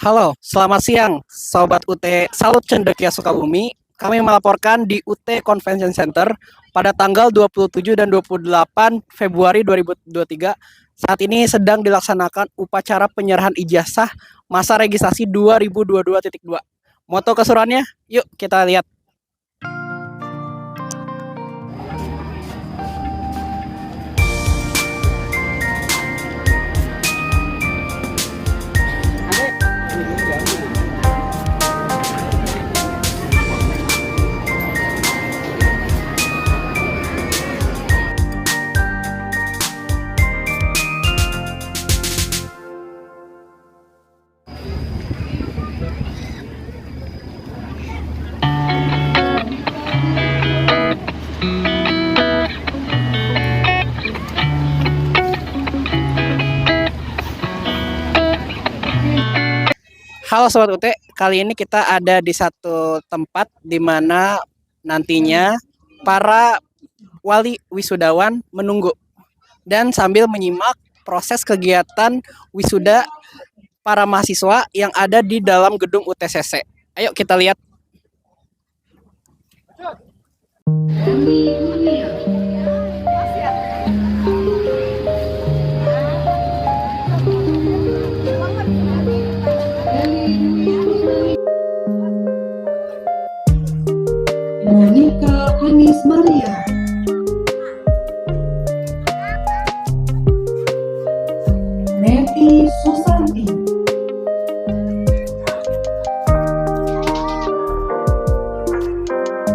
Halo, selamat siang, Sobat UT Salut Cendekia Sukabumi. Kami melaporkan di UT Convention Center pada tanggal 27 dan 28 Februari 2023. Saat ini sedang dilaksanakan upacara penyerahan ijazah masa registrasi 2022.2. Moto keseruannya, yuk kita lihat. Halo Sobat UT, kali ini kita ada di satu tempat di mana nantinya para wali wisudawan menunggu dan sambil menyimak proses kegiatan wisuda para mahasiswa yang ada di dalam gedung UTCC. Ayo kita lihat. Monica Anis Maria, Neti Susanti,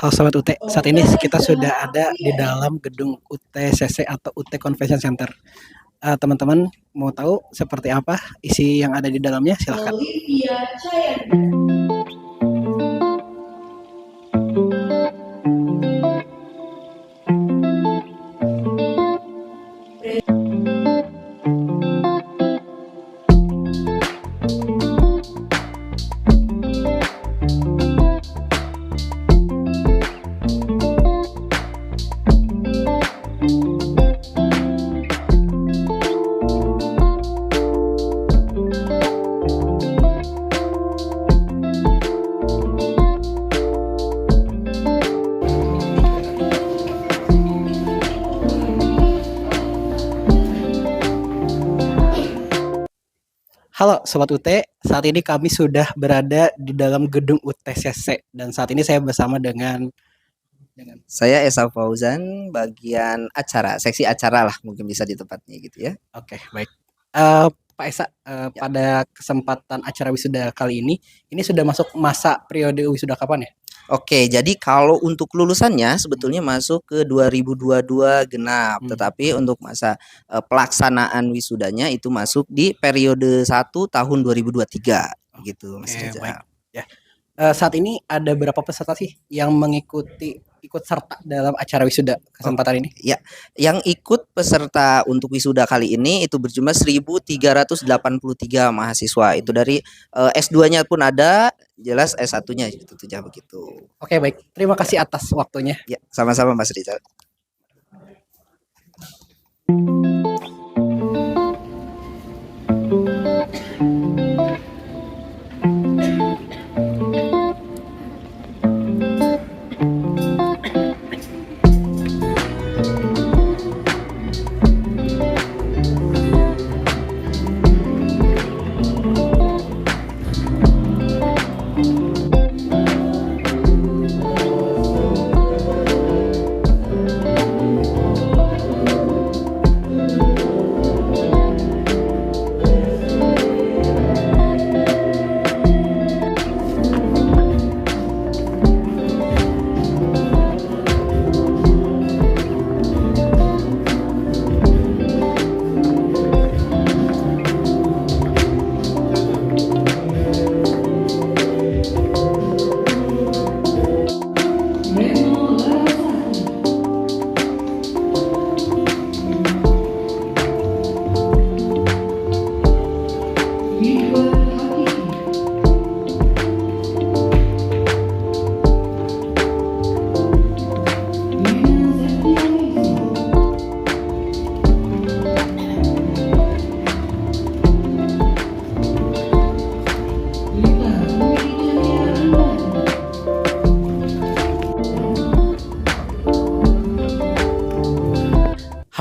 Halo Sobat UT, saat ini kita sudah ada di dalam gedung UTCC atau UT Convention Center. Teman-teman mau tahu seperti apa isi yang ada di dalamnya? Silahkan. Olivia Chayani. Halo Sobat UT, saat ini kami sudah berada di dalam gedung UTCC dan saat ini saya bersama dengan Saya Esa Fauzan, bagian acara, seksi acara lah mungkin bisa di tempatnya gitu ya. Oke, baik. Pak Esa, pada kesempatan acara wisuda kali ini sudah masuk masa periode wisuda kapan ya? Oke, jadi kalau untuk lulusannya sebetulnya masuk ke 2022 genap, tetapi untuk masa pelaksanaan wisudanya itu masuk di periode 1 tahun 2023 gitu Mas Oke, Reza. baik. Ya. Saat ini ada berapa peserta sih yang ikut serta dalam acara wisuda kesempatan ini? Ya, yang ikut peserta untuk wisuda kali ini itu berjumlah 1.383 mahasiswa. Itu dari S2-nya pun ada, jelas S1-nya itu tuh begitu. Oke, baik. Terima kasih atas waktunya. Ya, sama-sama Mas Rizal.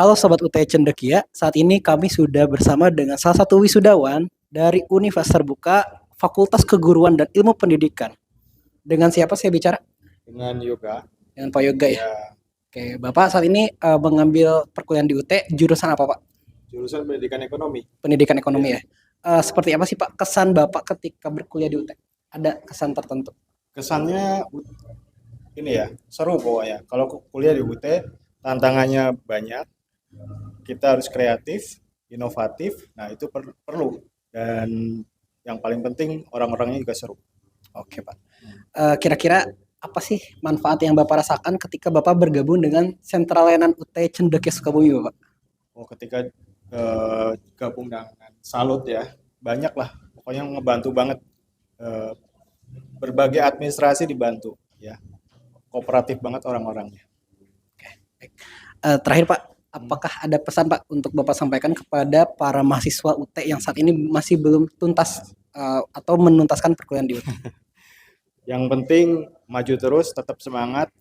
Halo Sobat UT Cendekia, saat ini kami sudah bersama dengan salah satu wisudawan dari Universitas Terbuka Fakultas Keguruan dan Ilmu Pendidikan. Dengan siapa saya bicara? Dengan yoga. Dengan Pak Yoga ya? Ya, Oke, Bapak saat ini mengambil perkuliahan di UT, jurusan apa Pak? jurusan pendidikan ekonomi. Pendidikan ekonomi ya? Seperti apa sih Pak kesan Bapak ketika berkuliah di UT? Ada kesan tertentu? Kesannya ini ya, seru pokoknya. Kalau kuliah di UT, tantangannya banyak. Kita harus kreatif, inovatif. Nah, itu perlu. Dan yang paling penting orang-orangnya juga seru. Oke Pak. Kira-kira apa sih manfaat yang Bapak rasakan ketika Bapak bergabung dengan sentra layanan UT Cendekia Sukabumi Bapak? Oh, ketika gabung dengan Salut ya, banyak lah. Pokoknya ngebantu banget. Eh, Berbagai administrasi dibantu ya. Kooperatif banget orang-orangnya. Terakhir Pak, apakah ada pesan Pak untuk Bapak sampaikan kepada para mahasiswa UT yang saat ini masih belum tuntas atau menuntaskan perkuliahan di UT? Yang penting maju terus, tetap semangat,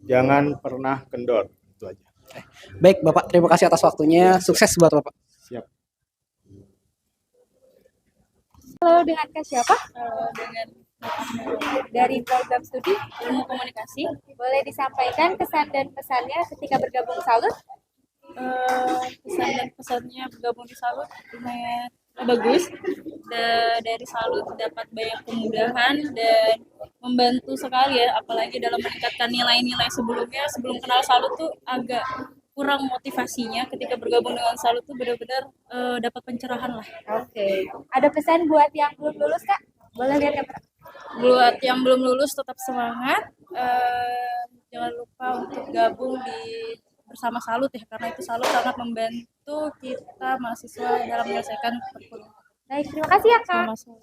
jangan pernah kendor. Itu aja. Baik Bapak, terima kasih atas waktunya. Sukses buat Bapak. Siap. Halo, dengan Kak siapa? Dengan dari program studi ilmu komunikasi. Boleh disampaikan kesan dan pesannya ketika bergabung Salut? Pesan dan pesannya bergabung di Salut lumayan bagus. Dari Salut dapat banyak kemudahan dan membantu sekali ya, apalagi dalam meningkatkan nilai-nilai sebelumnya. Sebelum kenal Salut tuh agak kurang motivasinya, ketika bergabung dengan Salut tuh benar-benar dapat pencerahan lah. Oke. Ada pesan buat yang belum lulus, Kak? Boleh lihat kamera. Buat yang belum lulus tetap semangat, jangan lupa untuk gabung bersama Salut ya, karena itu Salut sangat membantu kita mahasiswa dalam menyelesaikan perkuliahan. Baik, terima kasih ya, Kak. Sama-sama.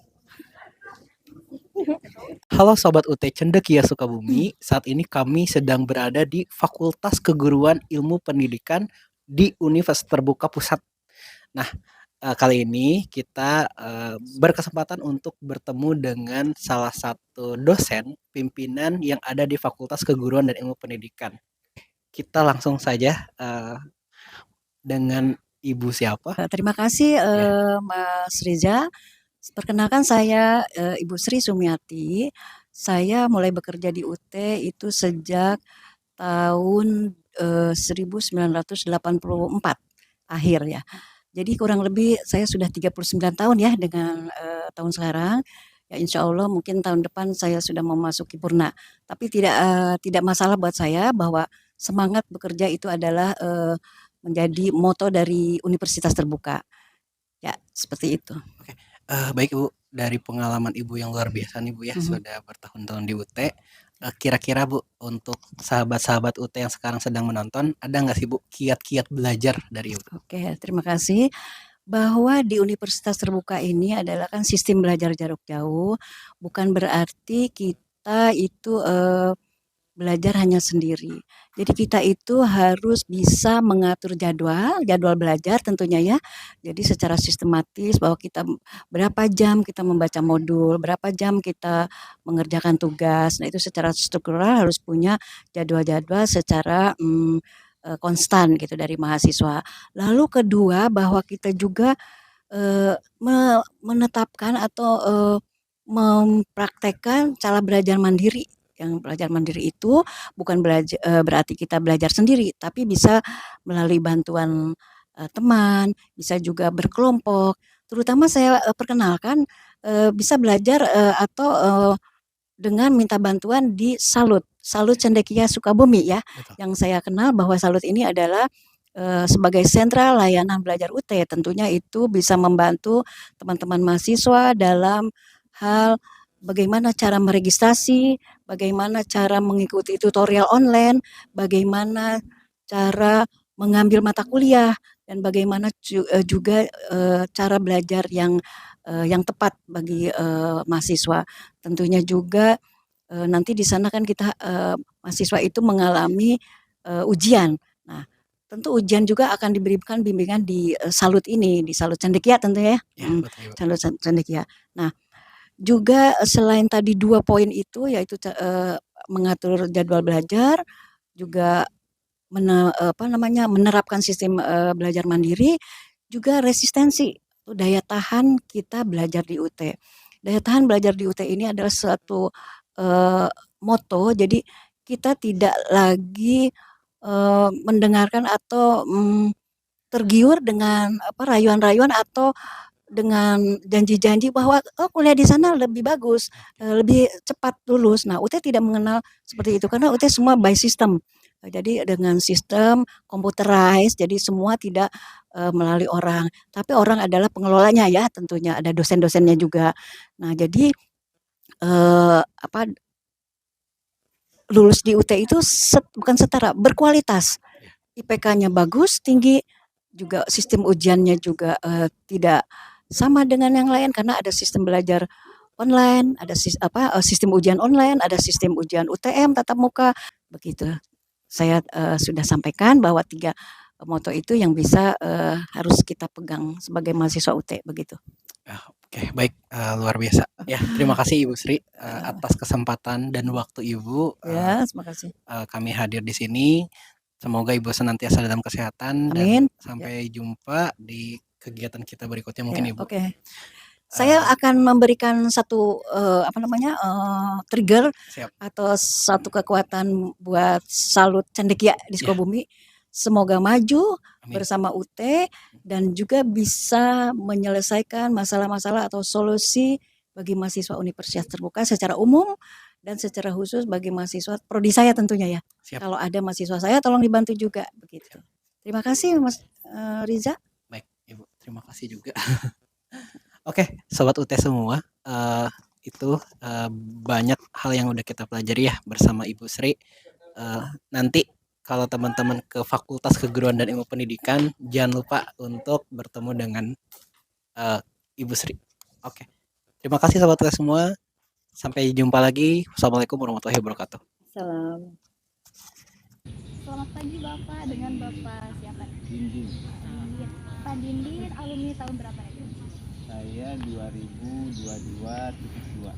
Halo Sobat UT Cendekia Sukabumi, saat ini kami sedang berada di Fakultas Keguruan Ilmu Pendidikan di Universitas Terbuka Pusat. Nah, kali ini kita berkesempatan untuk bertemu dengan salah satu dosen pimpinan yang ada di Fakultas Keguruan dan Ilmu Pendidikan. Kita langsung saja dengan Ibu siapa? Terima kasih Ya. Mas Riza. Perkenalkan saya Ibu Sri Sumiati. Saya mulai bekerja di UT itu sejak tahun 1984 akhir ya. Jadi kurang lebih saya sudah 39 tahun ya dengan tahun sekarang. Ya insya Allah mungkin tahun depan saya sudah memasuki purna. Tapi tidak masalah buat saya bahwa semangat bekerja itu adalah menjadi moto dari Universitas Terbuka. Ya, seperti itu. Baik Ibu, dari pengalaman Ibu yang luar biasa nih Bu ya, sudah bertahun-tahun di UT. Kira-kira Bu, untuk sahabat-sahabat UT yang sekarang sedang menonton, ada nggak sih Bu kiat-kiat belajar dari Ibu? Oke, terima kasih. Bahwa di Universitas Terbuka ini adalah kan sistem belajar jarak jauh, bukan berarti kita itu belajar hanya sendiri. Jadi kita itu harus bisa mengatur jadwal belajar tentunya ya. Jadi secara sistematis bahwa kita berapa jam kita membaca modul, berapa jam kita mengerjakan tugas. Nah itu secara struktural harus punya jadwal-jadwal secara konstan gitu dari mahasiswa. Lalu kedua bahwa kita juga menetapkan atau mempraktekkan cara belajar mandiri. Yang belajar mandiri itu bukan berarti kita belajar sendiri, tapi bisa melalui bantuan teman, bisa juga berkelompok. Terutama saya perkenalkan bisa belajar atau dengan minta bantuan di Salut Cendekia Sukabumi ya. Betul. Yang saya kenal bahwa Salut ini adalah sebagai sentra layanan belajar UT, tentunya itu bisa membantu teman-teman mahasiswa dalam hal bagaimana cara meregistrasi, bagaimana cara mengikuti tutorial online, bagaimana cara mengambil mata kuliah, dan bagaimana juga cara belajar yang tepat bagi mahasiswa. Tentunya juga nanti di sana kan kita mahasiswa itu mengalami ujian. Nah, tentu ujian juga akan diberikan bimbingan di Salut ini, di Salut Cendekia tentunya ya. Ya, betul Ibu. Salut Cendekia. Nah, juga selain tadi 2 poin itu yaitu mengatur jadwal belajar, juga menerapkan sistem belajar mandiri, juga resistensi atau daya tahan kita belajar di UT. Daya tahan belajar di UT ini adalah suatu moto, jadi kita tidak lagi mendengarkan atau tergiur dengan rayuan-rayuan atau dengan janji-janji bahwa kuliah di sana lebih bagus, lebih cepat lulus. Nah, UT tidak mengenal seperti itu karena UT semua by system. Jadi dengan sistem computerized, jadi semua tidak melalui orang, tapi orang adalah pengelolanya ya tentunya, ada dosen-dosennya juga. Nah, jadi apa lulus di UT itu bukan setara, berkualitas. IPK-nya bagus, tinggi, juga sistem ujiannya juga tidak sama dengan yang lain karena ada sistem belajar online, ada sistem ujian online, ada sistem ujian UTM tatap muka, begitu. Saya sudah sampaikan bahwa 3 moto itu yang bisa harus kita pegang sebagai mahasiswa UT, begitu. Oke, baik, luar biasa. Ya, terima kasih Ibu Sri atas kesempatan dan waktu Ibu. Ya, terima kasih. Kami hadir di sini. Semoga Ibu senantiasa dalam kesehatan Amin. dan sampai jumpa di kegiatan kita berikutnya mungkin Ya, Ibu. oke. Saya akan memberikan satu trigger Siap. atau satu kekuatan buat Salut Cendekia di Ya. Sukabumi. Semoga maju Amin. bersama UT dan juga bisa menyelesaikan masalah-masalah atau solusi bagi mahasiswa Universitas Terbuka secara umum dan secara khusus bagi mahasiswa prodi saya tentunya ya. Siap. Kalau ada mahasiswa saya tolong dibantu juga begitu. Terima kasih Mas Riza. Baik, Ibu. Terima kasih juga. Oke, sobat UT semua, itu banyak hal yang udah kita pelajari ya bersama Ibu Sri. Nanti kalau teman-teman ke Fakultas Keguruan dan Ilmu Pendidikan, jangan lupa untuk bertemu dengan Ibu Sri. Oke, terima kasih sobat UT semua. Sampai jumpa lagi. Wassalamualaikum warahmatullahi wabarakatuh. Salam. Selamat pagi Bapak, dengan Bapak siapa? Dinding. Pak Dindin, alumni tahun berapa ya? Saya 2022/2.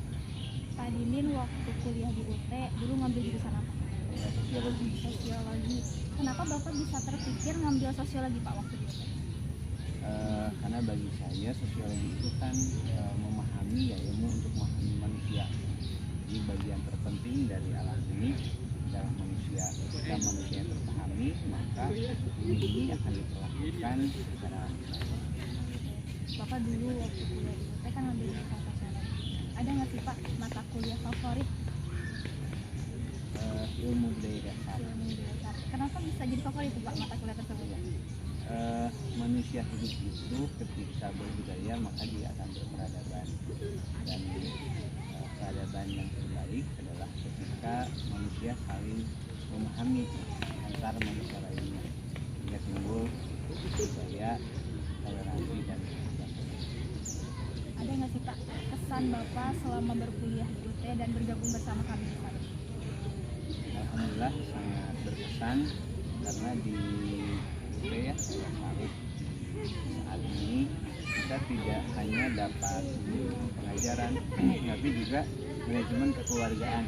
Pak Dindin waktu kuliah di UT dulu ngambil jurusan apa? Sosiologi. Sosiologi. Kenapa Bapak bisa terpikir ngambil sosiologi Pak waktu di UT? Karena bagi saya sosiologi itu kan memahami ya ilmu untuk memahami manusia. Jadi bagian terpenting dari alam ini adalah manusia. Ketika manusia terpahami, maka ini akan diperlakukan secara Bapak dulu waktu kuliah di UT kan ngambil jurusan sosiologi. Ada nggak sih Pak mata kuliah favorit? ilmu budaya dasar. Ilmu dasar. Kenapa bisa jadi favorit Pak mata kuliah tersebut? Manusia hidup itu ketika berbudaya maka dia akan berperadaban, dan peradaban yang terbaik adalah ketika manusia saling memahami antar manusia lainnya hingga timbul budaya, toleransi dan sebagainya. Ada nggak sih Pak kesan Bapak selama berkuliah di UT dan bergabung bersama kami di sana? Alhamdulillah sangat berkesan karena di UT ya Salut saat ini kita tidak hanya dapat pengajaran tapi juga manajemen kekeluargaan.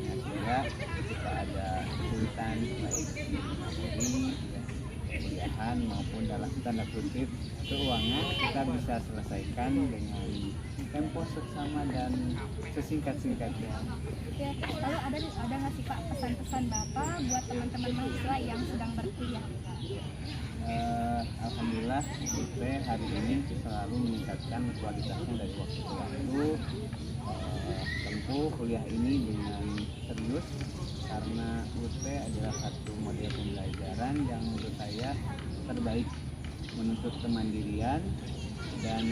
Nah, sehingga ketika ada kesulitan baik di materi, kuliahan maupun dalam tanda kutip keuangan, kita bisa selesaikan dengan tempo seksama dan sesingkat-singkatnya. Oke, lalu ada nggak sih Pak pesan-pesan Bapak buat teman-teman mahasiswa yang sedang berkuliah? Alhamdulillah UT hari ini selalu meningkatkan kualitasnya dari waktu ke waktu. Tentu kuliah ini dengan serius karena UT adalah satu model pembelajaran yang menurut saya terbaik, menuntut kemandirian dan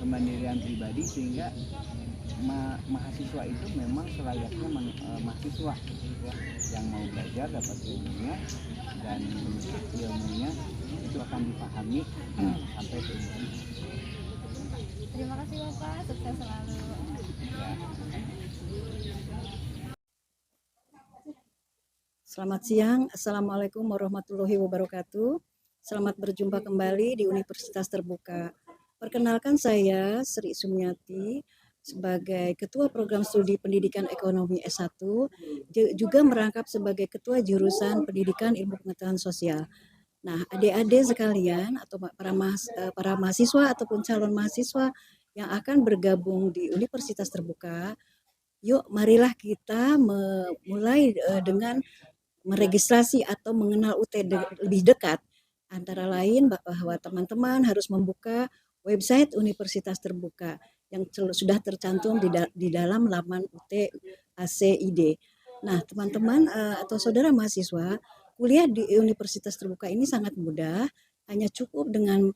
kemandirian pribadi, sehingga mahasiswa itu memang selayaknya mahasiswa ya, yang mau belajar dapat ilmunya dan ilmunya itu akan dipahami sampai ke ilmu. Terima kasih Bapak, sukses selalu. Ya. Selamat siang, Assalamualaikum warahmatullahi wabarakatuh. Selamat berjumpa kembali di Universitas Terbuka. Perkenalkan saya Sri Sumiati, sebagai Ketua Program Studi Pendidikan Ekonomi S1, juga merangkap sebagai Ketua Jurusan Pendidikan Ilmu Pengetahuan Sosial. Nah, adik-adik sekalian atau para mahasiswa ataupun calon mahasiswa yang akan bergabung di Universitas Terbuka, yuk marilah kita mulai dengan meregistrasi atau mengenal UT lebih dekat. Antara lain bahwa teman-teman harus membuka website Universitas Terbuka yang sudah tercantum di dalam laman UT ACID. Nah, teman-teman atau saudara mahasiswa, kuliah di Universitas Terbuka ini sangat mudah, hanya cukup dengan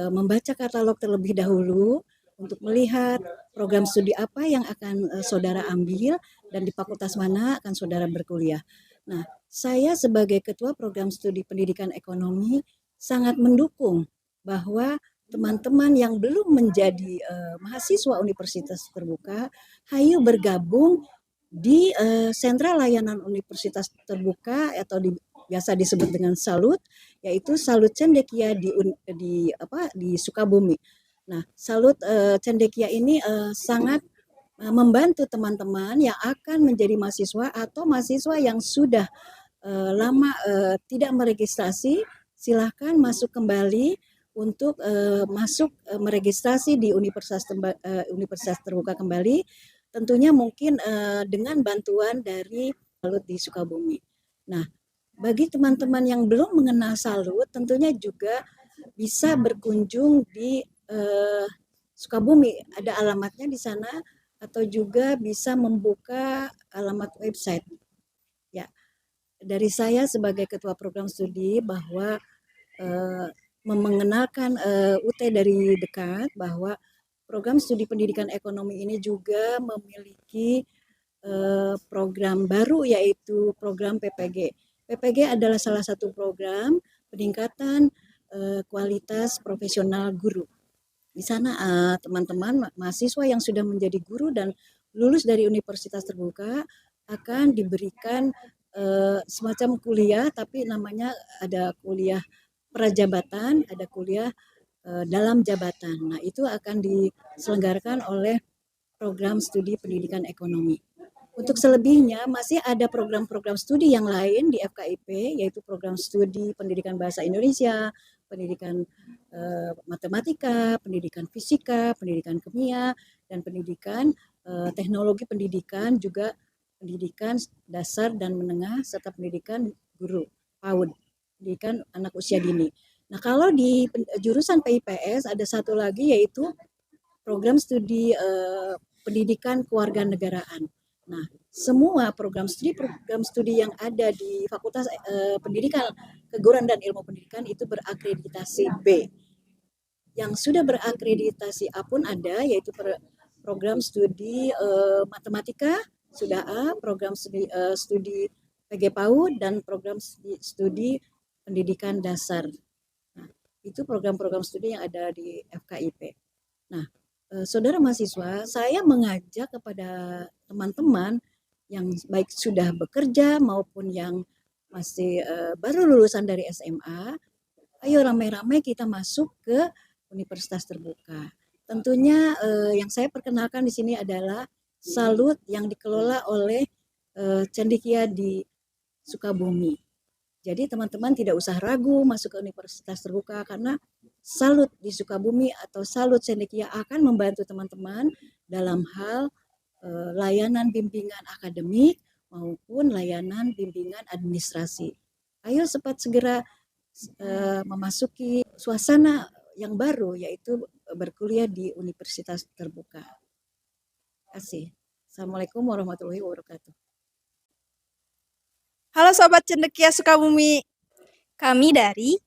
membaca katalog terlebih dahulu untuk melihat program studi apa yang akan saudara ambil dan di fakultas mana akan saudara berkuliah. Nah, saya sebagai Ketua Program Studi Pendidikan Ekonomi sangat mendukung bahwa teman-teman yang belum menjadi mahasiswa Universitas Terbuka, hayu bergabung di sentra layanan Universitas Terbuka atau biasa disebut dengan Salut, yaitu Salut Cendekia di Sukabumi. Nah, Salut Cendekia ini sangat membantu teman-teman yang akan menjadi mahasiswa atau mahasiswa yang sudah lama tidak meregistrasi, silahkan masuk kembali untuk masuk meregistrasi di Universitas Terbuka kembali. Tentunya mungkin dengan bantuan dari Salut di Sukabumi. Nah, bagi teman-teman yang belum mengenal Salut, tentunya juga bisa berkunjung di Sukabumi. Ada alamatnya di sana, atau juga bisa membuka alamat website. Ya, dari saya sebagai Ketua Program Studi bahwa mengenalkan UT dari dekat, bahwa Program Studi Pendidikan Ekonomi ini juga memiliki program baru, yaitu program PPG. PPG adalah salah satu program peningkatan kualitas profesional guru. Di sana teman-teman mahasiswa yang sudah menjadi guru dan lulus dari Universitas Terbuka akan diberikan semacam kuliah, tapi namanya ada kuliah prajabatan, ada kuliah dalam jabatan. Nah, itu akan diselenggarakan oleh Program Studi Pendidikan Ekonomi. Untuk selebihnya masih ada program-program studi yang lain di FKIP, yaitu program studi pendidikan bahasa Indonesia, pendidikan matematika, pendidikan fisika, pendidikan kimia, dan pendidikan teknologi pendidikan, juga pendidikan dasar dan menengah, serta pendidikan guru PAUD, pendidikan anak usia dini. Nah, kalau di jurusan PIPS ada satu lagi, yaitu program studi pendidikan kewarganegaraan. Nah, semua program studi yang ada di Fakultas Pendidikan Keguruan dan Ilmu Pendidikan itu berakreditasi B. Yang sudah berakreditasi A pun ada, yaitu program studi matematika sudah A, program studi PG PAUD, dan program studi pendidikan dasar. Nah, itu program-program studi yang ada di FKIP. Nah, saudara mahasiswa, saya mengajak kepada teman-teman yang baik sudah bekerja maupun yang masih baru lulusan dari SMA, ayo ramai-ramai kita masuk ke Universitas Terbuka. Tentunya yang saya perkenalkan di sini adalah Salut yang dikelola oleh Cendekia di Sukabumi. Jadi teman-teman tidak usah ragu masuk ke Universitas Terbuka, karena Salut di Sukabumi atau Salut Cendekia akan membantu teman-teman dalam hal layanan bimbingan akademik maupun layanan bimbingan administrasi. Ayo segera memasuki suasana yang baru, yaitu berkuliah di Universitas Terbuka. Terima kasih. Assalamualaikum warahmatullahi wabarakatuh. Halo Sobat Cendekia Sukabumi. Kami dari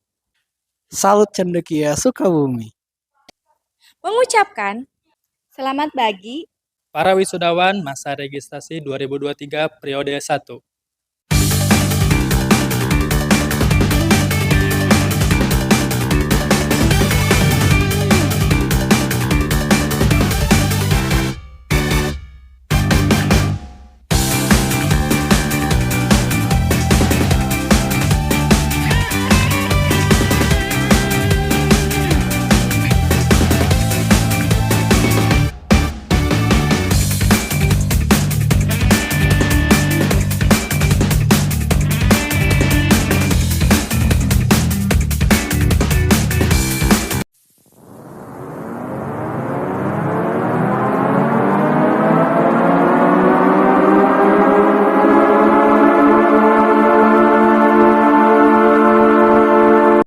Salut Cendekia Sukabumi. mengucapkan selamat bagi para wisudawan masa registrasi 2023 periode 1.